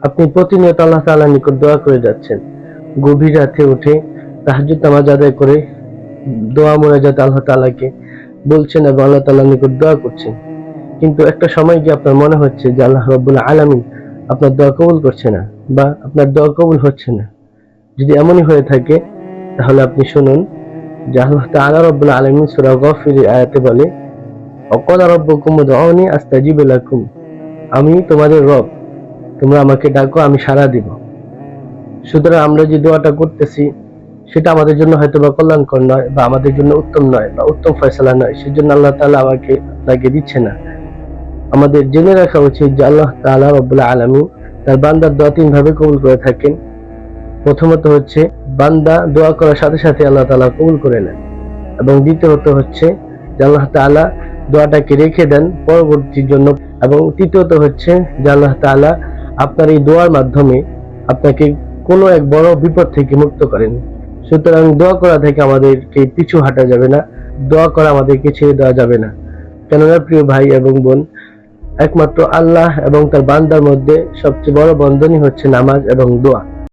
আপনি প্রতিনিয়ত আল্লাহ তাআলার নিকট দোয়া করে যাচ্ছেন। গভীর রাতে উঠে তাহাজ্জুদ নামাজ আদায় করে দোয়া মোনাজাত আল্লাহ তাআলাকে বলছেন এবং আল্লাহ তাআলার নিকট দোয়া করছেন। কিন্তু একটা সময় গিয়ে আপনার মনে হচ্ছে যে আল্লাহ রাব্বুল আলামিন আপনার দোয়া কবুল করছে না বা আপনার দোয়া কবুল হচ্ছে না। যদি এমনই হয়ে থাকে তাহলে আপনি শুনুন যে আল্লাহ তাআলা রাব্বুল আলামিন সূরা গাফির আয়াতে বলে, ওয়াকালা রাব্বুকুম উদউনি আস্তাজিব লাকুম। আমি তোমাদের রব, তোমরা আমাকে ডাকো, আমি সাড়া দিব। সুতরাং আমরা যে দোয়াটা করতেছি সেটা আমাদের জন্য হয়তো বা কল্যাণকর নয় বা আমাদের জন্য উত্তম নয় বা উত্তম ফয়সালা নয়, সেজন্য আল্লাহ তাআলা আপনাকে দিচ্ছে না। আমাদের জেনে রাখা উচিত যে আল্লাহ তাআলা রাব্বুল আলামিন তার বান্দার দোয়া তিন ভাবে কবুল করে থাকেন। প্রথমত হচ্ছে বান্দা দোয়া করার সাথে সাথে আল্লাহ তাআলা কবুল করে নেন, এবং দ্বিতীয়ত হচ্ছে যে আল্লাহ তাআলা দোয়াটাকে রেখে দেন পরবর্তীর জন্য, এবং তৃতীয়ত হচ্ছে যে আল্লাহ তাআলা আপনার এই দোয়ার মাধ্যমে আপনাকে কোনো এক বড় বিপদ থেকে মুক্ত করেন। সুতরাং দোয়া করা থেকে আমাদেরকে পিছু হাঁটা যাবে না, দোয়া করা আমাদেরকে ছেড়ে দেওয়া যাবে না। কেননা প্রিয় ভাই এবং বোন, একমাত্র আল্লাহ এবং তার বান্দার মধ্যে সবচেয়ে বড় বন্ধনই হচ্ছে নামাজ এবং দোয়া।